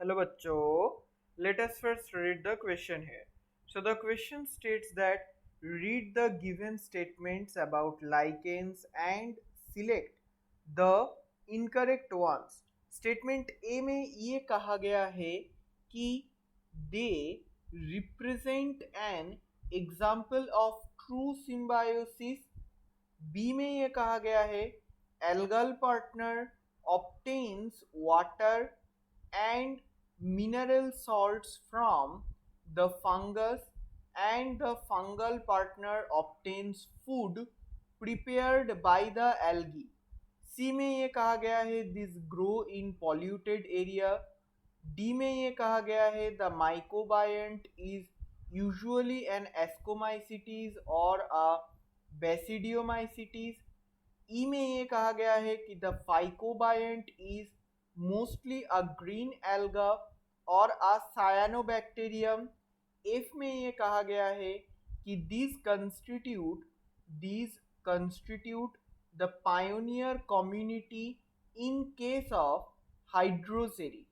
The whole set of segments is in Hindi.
Hello bachcho. Let us first read the question here. So the question states that read the given statements about lichens and select the incorrect ones. Statement A में ये कहा गया है कि they represent an example of true symbiosis. B में ये कहा गया है algal partner obtains water and mineral salts from the fungus and the fungal partner obtains food prepared by the algae. सी में ये कहा गया है this grow in polluted area. D में ये कहा गया है the mycobiont is usually an ascomycetes और अ बेसिडियोमाइसिटीज. ई में ये कहा गया है कि the phycobiont is mostly a green alga और अ सायानोबैक्टीरियम. एफ में ये कहा गया है कि these constitute the pioneer community in case of hydroseri.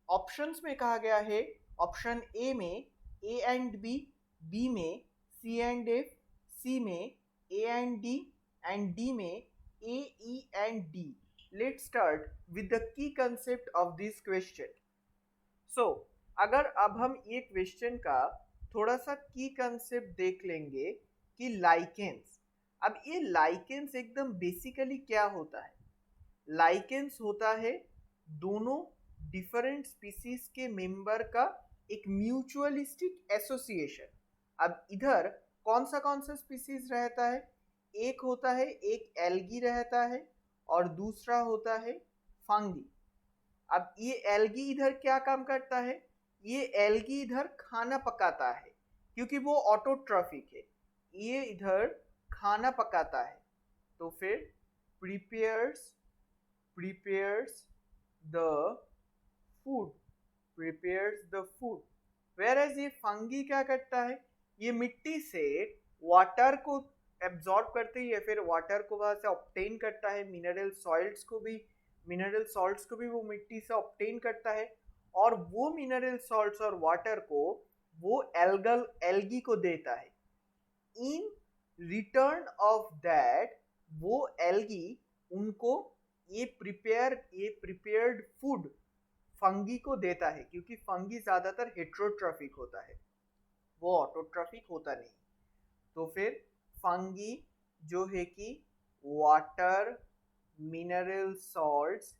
Options में कहा गया है ऑप्शन ए में ए एंड बी, बी में सी एंड एफ, सी में A and D and D में A E and D. Let's start with the key concept of this question. So अगर अब हम ये क्वेश्चन का थोड़ा सा की कंसेप्ट देख लेंगे कि लाइकेंस. अब ये लाइकेंस एकदम बेसिकली क्या होता है. लाइकेंस होता है दोनों डिफरेंट स्पीसीज के मेंबर का एक म्यूचुअलिस्टिक एसोसिएशन. अब इधर कौन सा स्पीसीज रहता है. एक होता है एक एल्गी रहता है और दूसरा होता है फंगी. अब ये एल्गी इधर क्या काम करता है. ये एल्गी इधर खाना पकाता है क्योंकि वो ऑटोट्रॉफिक है. ये इधर खाना पकाता है तो फिर prepares the food prepares the food. Whereas ये फंगी क्या करता है. ये मिट्टी से वाटर को एब्जॉर्ब करते हैं या फिर वाटर को वहां से ऑब्टेन करता है. मिनरल सॉल्ट्स को भी वो मिट्टी से ऑब्टेन करता है और वो मिनरल सॉल्ट्स और वाटर को वो एल्गी को देता है. इन रिटर्न ऑफ दैट वो एल्गी उनको ये प्रिपेयर्ड फूड फंगी को देता है क्योंकि फंगी ज्यादातर हेट्रोट्रॉफिक होता है, वो ऑटोट्रॉफिक होता नहीं. तो फिर फंगी जो है कि वाटर, मिनरल सॉल्ट्स,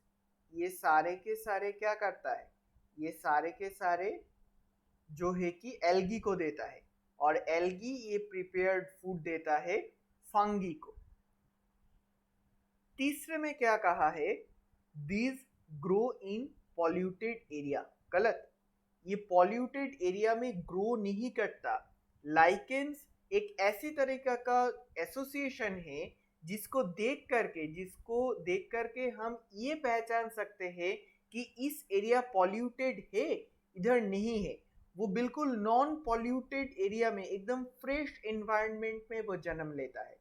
ये सारे के सारे क्या करता है. ये सारे के सारे जो है कि एल्गी को देता है और एल्गी ये प्रिपेयर्ड फूड देता है फंगी को. तीसरे में क्या कहा है. These grow in polluted area. गलत. ये पॉल्यूटेड एरिया में ग्रो नहीं करता. लाइकेंस एक ऐसी तरीका का एसोसिएशन है जिसको देख करके हम ये पहचान सकते हैं कि इस एरिया पॉल्यूटेड है, इधर नहीं है. वो बिल्कुल नॉन पॉल्यूटेड एरिया में एकदम फ्रेश एनवायरनमेंट में वो जन्म लेता है.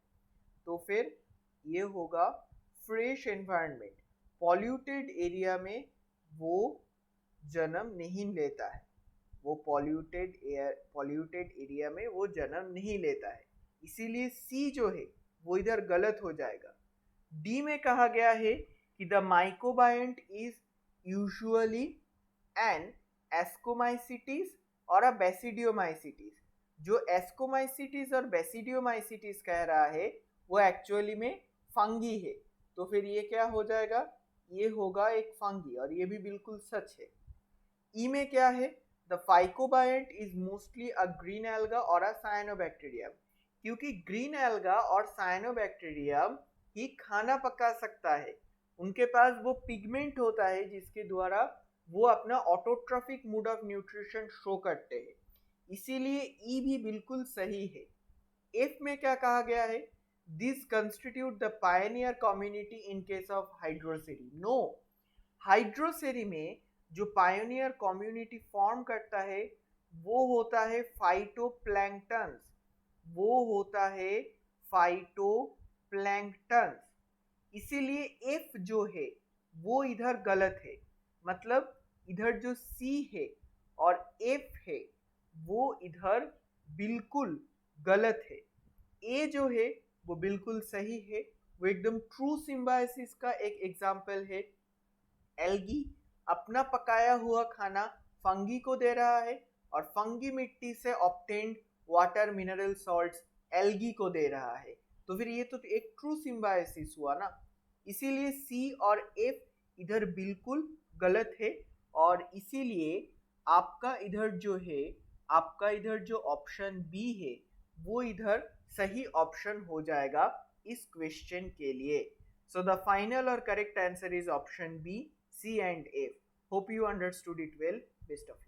तो फिर ये होगा फ्रेश एनवायरनमेंट. पॉल्यूटेड एरिया में वो जन्म नहीं लेता है. वो पॉल्यूटेड एरिया में वो जन्म नहीं लेता है. इसीलिए सी जो है वो इधर गलत हो जाएगा. डी में कहा गया है कि the mycobiont is usually an ascomycetes और अ बेसिडियोमाइसिटीज. जो एस्कोमाइसिटीज और बेसिडियोमाइसिटीज कह रहा है वो एक्चुअली में फंगी है. तो फिर ये क्या हो जाएगा. ये होगा एक फंगी और ये भी बिल्कुल सच है. ई में क्या है. The phycobiont is mostly a green alga और अ साइनोबैक्टीरियम. क्योंकि ग्रीन एल्गा और साइनोबैक्टीरियम ही खाना पका सकता है. उनके पास वो पिगमेंट होता है जिसके द्वारा वो अपना autotrophic mode of nutrition show करते हैं. इसीलिए ई भी बिल्कुल सही है. एफ में क्या कहा गया है. This constitute the pioneer community in case of hydrosere. No. Hydrosere में जो पायोनियर कम्युनिटी फॉर्म करता है वो होता है फाइटोप्लैंक्टन्स. वो होता है फाइटोप्लैंक्टन्स. इसीलिए एफ जो है वो इधर गलत है. मतलब इधर जो सी है और एफ है वो इधर बिल्कुल गलत है। ए जो है वो बिल्कुल सही है, वो एकदम ट्रू सिम्बायोसिस का एक एग्जाम्पल है। एल्गी अपना पकाया हुआ खाना फंगी को दे रहा है और फंगी मिट्टी से obtained water mineral salts algae को दे रहा है, तो फिर ये तो एक ट्रू सिम्बायोसिस हुआ ना। इसीलिए सी और एफ इधर बिल्कुल गलत है और इसीलिए आपका इधर जो ऑप्शन बी है वो इधर सही ऑप्शन हो जाएगा इस क्वेश्चन के लिए। सो द फाइनल और correct answer is option B, C and F. Hope you understood it well. Best of luck.